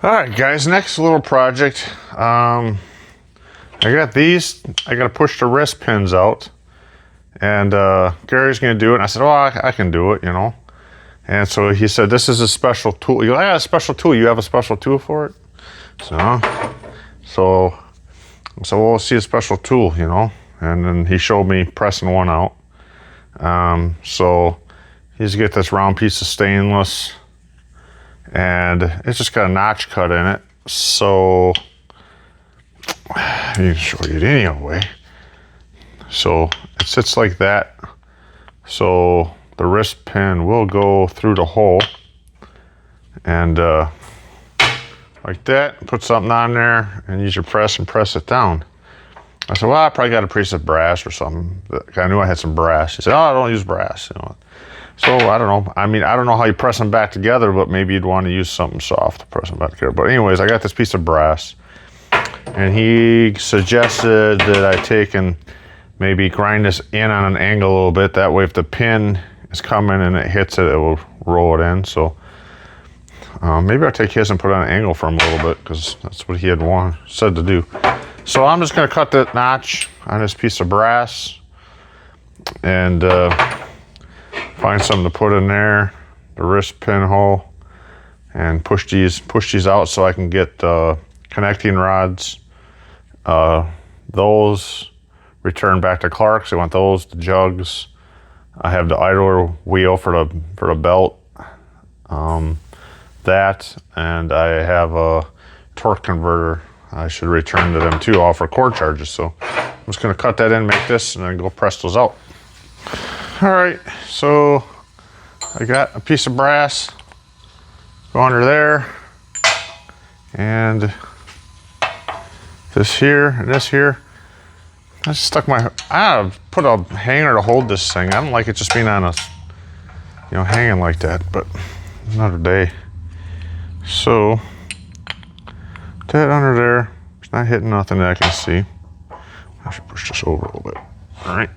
All right, guys, next little project. I got these. I got to push the wrist pins out. And Gary's going to do it. And I said, oh, I can do it, you know. And so he said, this is a special tool. You go, yeah, a special tool. You have a special tool for it? So I said, well, let's see a special tool, you know. And then he showed me pressing one out. So he's get this round piece of stainless. And it's just got a notch cut in it. So I can show you it anyway. So it sits like that. So the wrist pin will go through the hole. And like that, put something on there and use your press and press it down. I said, well, I probably got a piece of brass or something. I knew I had some brass. He said, oh, I don't use brass, you know. So I don't know. I mean, I don't know how you press them back together, but maybe you'd want to use something soft to press them back together. But anyways, I got this piece of brass, and he suggested that I take and maybe grind this in on an angle a little bit. That way, if the pin is coming and it hits it, it will roll it in. So maybe I'll take his and put it on an angle for him a little bit, because that's what he had said to do. So I'm just going to cut that notch on this piece of brass and find something to put in there, the wrist pin hole, and push these out so I can get connecting rods. Those return back to Clark's. I want those, the jugs. I have the idler wheel for the belt. That, and I have a torque converter. I should return to them too, all for cord charges. So I'm just gonna cut that in, make this, and then go press those out. All right, so I got a piece of brass, go under there, and this here, and this here. I just stuck I put a hanger to hold this thing. I don't like it just being on a, you know, hanging like that, but another day. So, that under there, it's not hitting nothing that I can see. I should push this over a little bit. All right.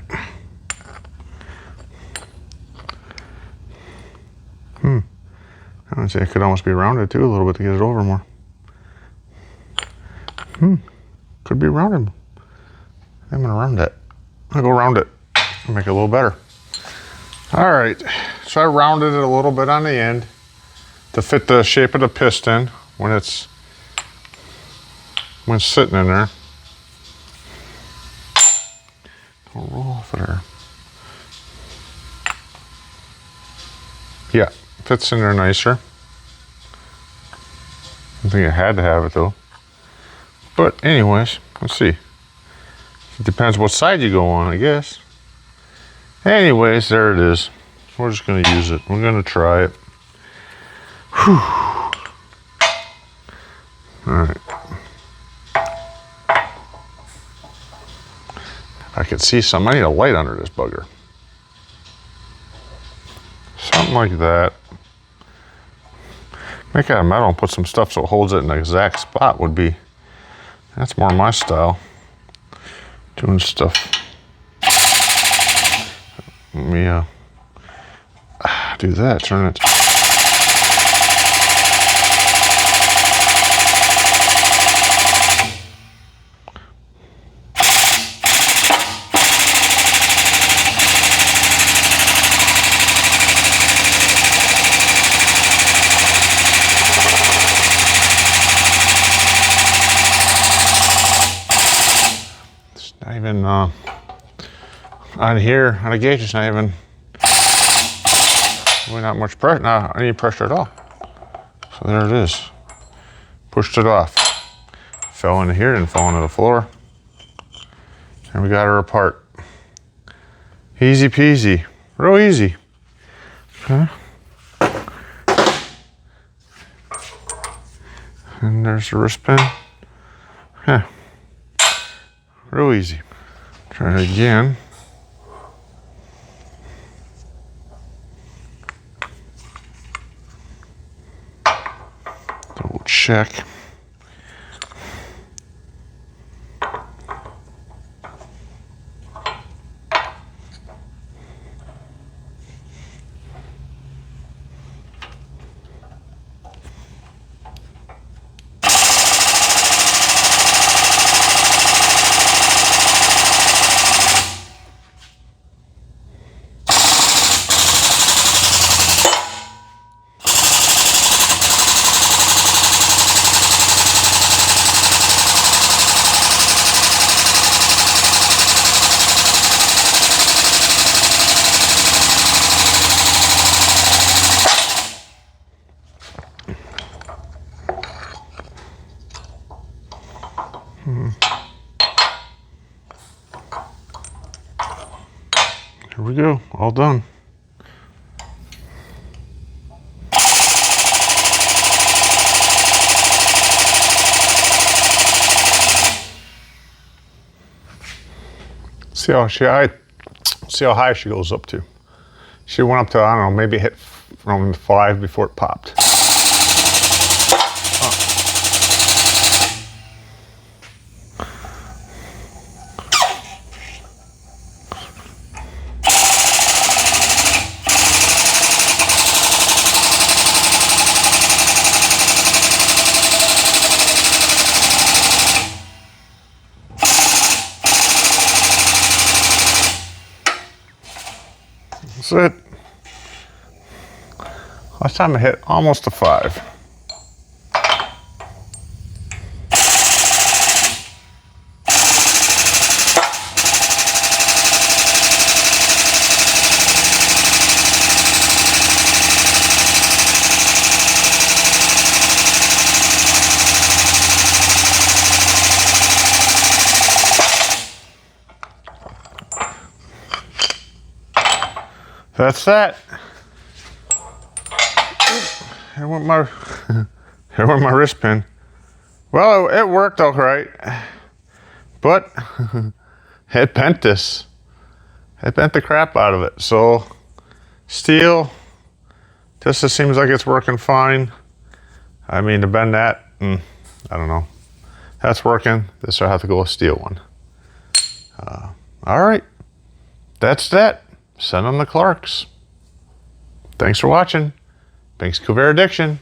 I would say it could almost be rounded too a little bit to get it over more. Could be rounded. I'm gonna round it. I'll go round it and make it a little better. All right, so I rounded it a little bit on the end to fit the shape of the piston when it's sitting in there. Don't roll off of there. Yeah, fits in there nicer. I think I had to have it though. But anyways, let's see. It depends what side you go on, I guess. Anyways, there it is. We're just gonna use it. We're gonna try it. Whew. All right. I could see something. I need a light under this bugger. Something like that. Make out of metal and put some stuff so it holds it in the exact spot would be, that's more my style. Doing stuff. Let me do that, turn it. Even on here on the gauge, it's not even really not much pressure, not any pressure at all. So there it is. Pushed it off. Fell into here and fell into the floor. And we got her apart. Easy peasy, real easy. Okay. And there's the wrist pin. Yeah. Real easy. Try it again. Double check. Here we go, all done. See how high she goes up to. She went up to, I don't know, maybe hit from 5 before it popped. That's it. Last time I hit almost a 5. That's that. Here went my here went my wrist pin. Well, it worked all right, but it bent this. It bent the crap out of it. So steel, just seems like it's working fine. I mean, to bend that, I don't know. That's working. This will have to go with steel one. All right, that's that. Send them the Clarks. Thanks for watching. Thanks, Corvair Addiction.